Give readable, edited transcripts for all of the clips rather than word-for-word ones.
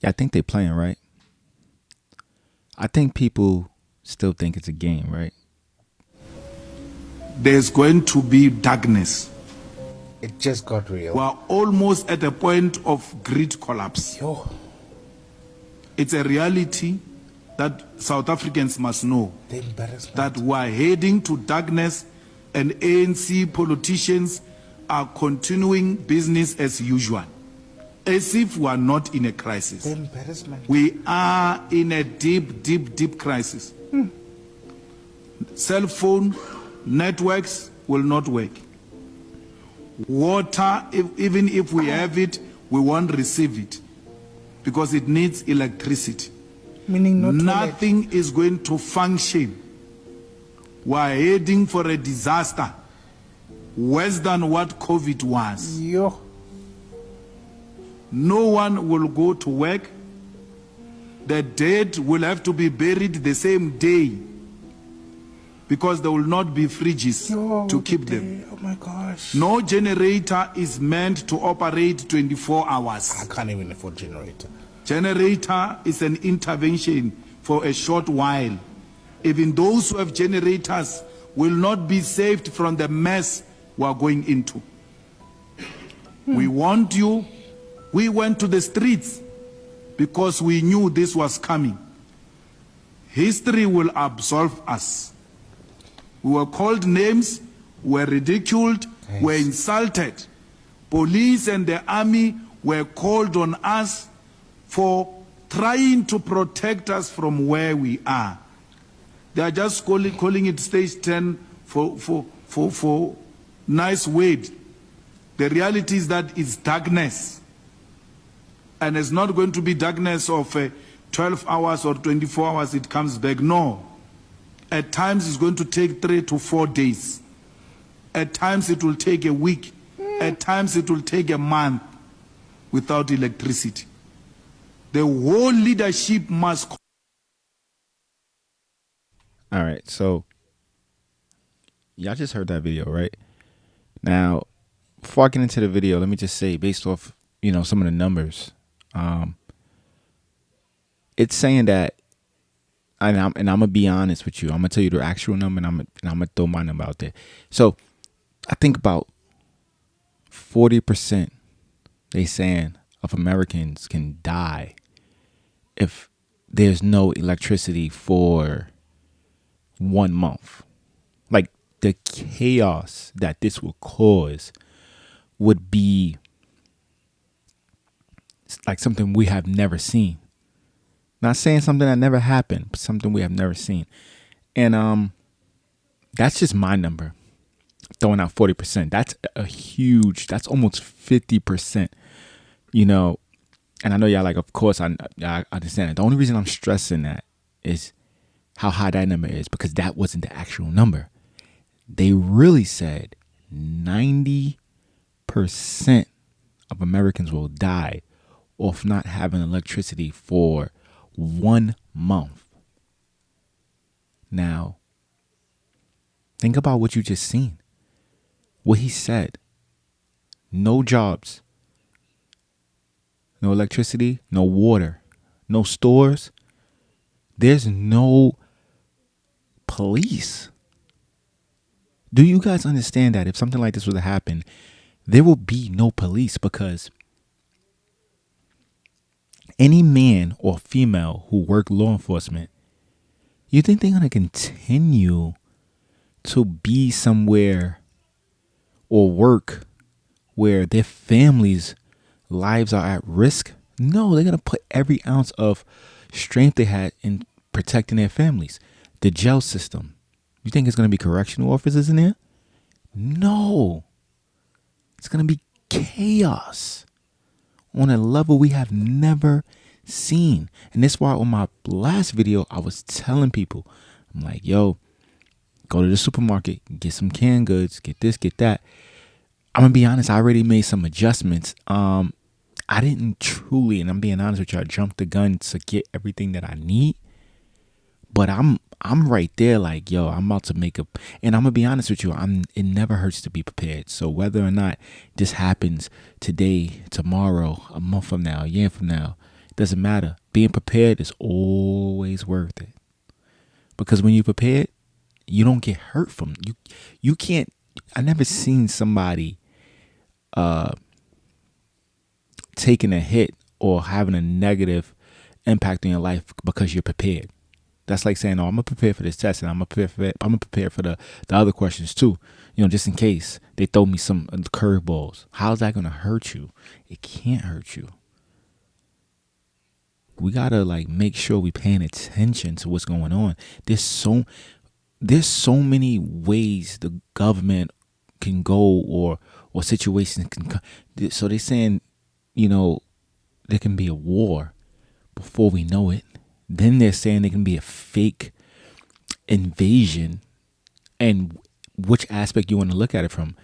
Yeah, I think they playing, right? I think people still think it's a game, right? There's going to be darkness. It just got real. We are almost at a point of grid collapse. Yo, It's a reality that South Africans must know, the embarrassment. that we are heading to darkness, and ANC politicians are continuing business as usual, as if we are not in a crisis. The embarrassment. We are in a deep, deep, deep crisis. Cell phone networks will not work. Water, even if we have it, we won't receive it because it needs electricity. Meaning not Nothing is going to function. We're heading for a disaster worse than what COVID was. Yo, No one will go to work. The dead will have to be buried the same day because there will not be fridges yo, to keep them. Oh my gosh. No generator is meant to operate 24 hours. I can't even afford generator. Generator is an intervention for a short while. Even those who have generators will not be saved from the mess we are going into. We want you. We went to the streets because we knew this was coming. History will absolve us. We were called names, were ridiculed, Yes. were insulted. Police and the army were called on us for trying to protect us from where we are. They are just calling it stage 10 for nice word. The reality is that it's darkness. And it's not going to be darkness of 12 hours or 24 hours, it comes back. No. At times it's going to take 3 to 4 days. At times it will take a week. At times it will take a month without electricity. The whole leadership must. All right, so y'all just heard that video, right? Now, before I get into the video, let me just say, based off some of the numbers, it's saying that, and I'm gonna be honest with you. I'm gonna tell you the actual number, and I'm gonna throw my number out there. So, I think about 40%, they saying, of Americans can die if there's no electricity for 1 month. Like, the chaos that this will cause would be like something we have never seen. Not saying something that never happened, but something we have never seen. And that's just my number. Throwing out 40%. That's that's almost 50%. And I know y'all like, of course, I understand it. The only reason I'm stressing that is how high that number is, because that wasn't the actual number. They really said 90% of Americans will die off not having electricity for 1 month. Now, think about what you just seen. What he said. No jobs. No electricity. No water. No stores. There's no police. Do you guys understand that if something like this were to happen, there will be no police? Because any man or female who work law enforcement, you think they're going to continue to be somewhere or work where their families' lives are at risk? No, they're going to put every ounce of strength they had in protecting their families. The jail system. You think it's going to be correctional officers in there? No. It's going to be chaos on a level we have never seen. And that's why on my last video, I was telling people, I'm like, yo, go to the supermarket, get some canned goods, get this, get that. I'm going to be honest, I already made some adjustments. I didn't truly, and I'm being honest with you, I jumped the gun to get everything that I need. But I'm right there like, yo, I'm about to make and I'm going to be honest with you, it never hurts to be prepared. So whether or not this happens today, tomorrow, a month from now, a year from now, Doesn't matter. Being prepared is always worth it. Because when you're prepared, you don't get hurt from you. You can't. I never seen somebody taking a hit or having a negative impact on your life because you're prepared. That's like saying, "Oh, I'm gonna prepare for this test, and I'm gonna prepare for the other questions too, just in case they throw me some curveballs." How's that gonna hurt you? It can't hurt you. We gotta like make sure we paying attention to what's going on. There's so many ways the government can go or situations can come. So they're saying, there can be a war before we know it. Then they're saying there can be a fake invasion, and which aspect you want to look at it from.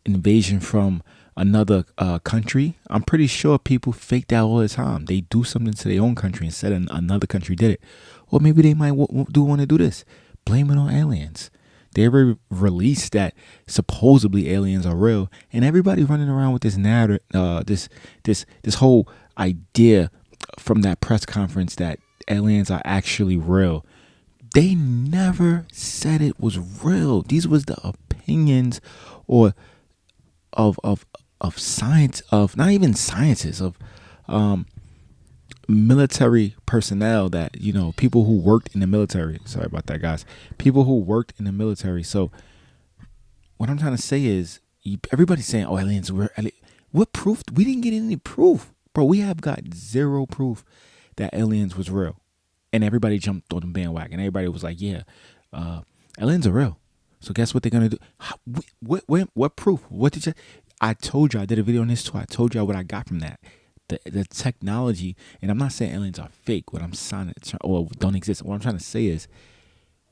Invasion from another country. I'm pretty sure people fake that all the time. They do something to their own country and said another country did it. Or maybe they might do want to do this. Blame it on aliens. They released that supposedly aliens are real, and everybody running around with this narrative, this whole idea from that press conference that aliens are actually real. They never said it was real. These was the opinions or of science, of not even scientists, of military personnel, that people who worked in the military. Sorry about that, guys. People who worked in the military. So what I'm trying to say is, everybody's saying, "Oh, aliens were." What proof? We didn't get any proof, bro. We have got zero proof that aliens was real, and everybody jumped on the bandwagon. Everybody was like, "Yeah, aliens are real." So guess what they're gonna do? What proof? What did you? I told you. I did a video on this too. I told you what I got from that. The technology, and I'm not saying aliens are fake. What I'm saying, or don't exist. What I'm trying to say is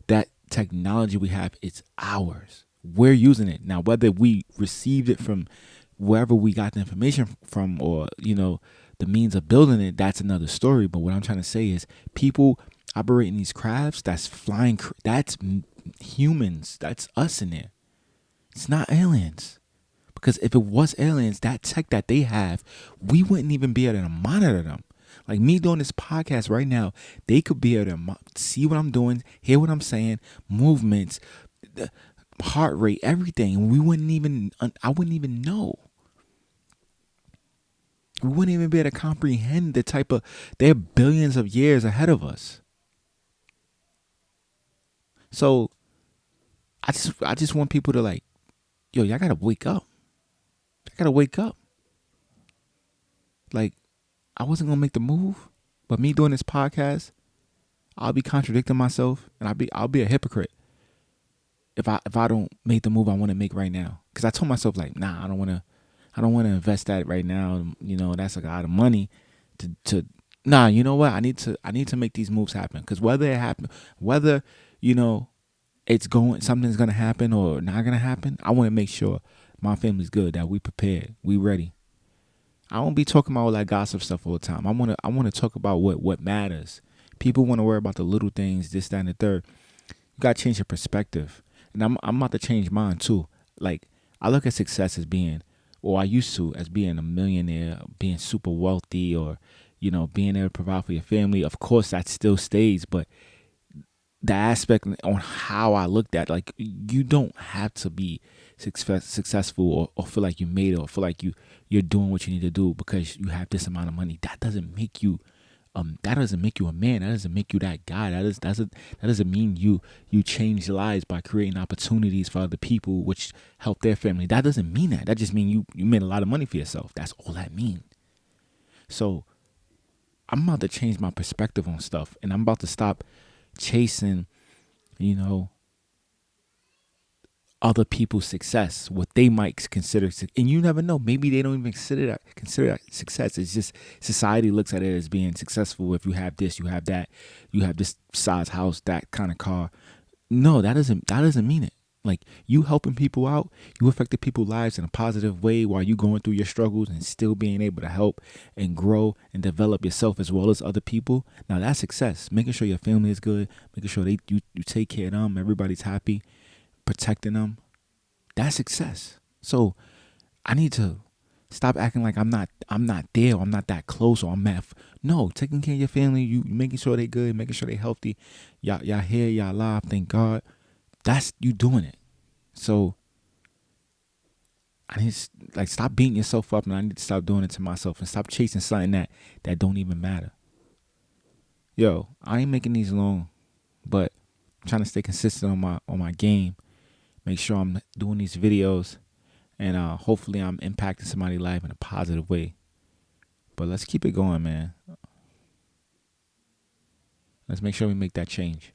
that technology we have, it's ours. We're using it now. Whether we received it from wherever we got the information from, or the means of building it, that's another story. But what I'm trying to say is, people operating these crafts, that's flying, that's humans, that's us in there. It's not aliens. Because if it was aliens, that tech that they have, we wouldn't even be able to monitor them. Like me doing this podcast right now, they could be able to see what I'm doing, hear what I'm saying, movements, the heart rate, everything. And I wouldn't even know. We wouldn't even be able to comprehend they're billions of years ahead of us. So I just want people to like, yo, y'all gotta wake up. I gotta wake up. Like, I wasn't gonna make the move, but me doing this podcast, I'll be contradicting myself, and I'll be a hypocrite if I don't make the move I want to make right now. Because I told myself, like, nah, I don't want to invest that right now. That's like a lot of money to. Nah, you know what? I need to make these moves happen. Because whether it happen, whether something's gonna happen or not gonna happen, I want to make sure my family's good, that we prepared, we ready. I won't be talking about all that gossip stuff all the time. I want to talk about what matters. People want to worry about the little things, this, that, and the third. You gotta change your perspective, and I'm about to change mine too. Like, I look at success as being, or I used to, as being a millionaire, being super wealthy, or being able to provide for your family. Of course, that still stays, but the aspect on how I looked at, like, you don't have to be successful or feel like you made it, or feel like you're doing what you need to do because you have this amount of money. That doesn't make you a man. That doesn't make you that guy. That doesn't mean you change lives by creating opportunities for other people which help their family. That doesn't mean that. That just means you made a lot of money for yourself. That's all that means. So I'm about to change my perspective on stuff, and I'm about to stop chasing, other people's success, what they might consider, and you never know. Maybe they don't even consider that success. It's just society looks at it as being successful. If you have this, you have that, you have this size house, that kind of car. No, that doesn't mean it. Like, you helping people out, you affected people's lives in a positive way while you going through your struggles and still being able to help and grow and develop yourself as well as other people. Now that's success. Making sure your family is good, making sure you take care of them, everybody's happy, protecting them. That's success. So I need to Stop acting like I'm not there, or I'm not that close, or I'm at. No, taking care of your family, you making sure they good, making sure they healthy. Y'all here, y'all alive. Thank God. That's you doing it. So I need to like stop beating yourself up, and I need to stop doing it to myself and stop chasing something that don't even matter. Yo, I ain't making these long, but I'm trying to stay consistent on my game. Make sure I'm doing these videos, and hopefully I'm impacting somebody's life in a positive way. But let's keep it going, man. Let's make sure we make that change.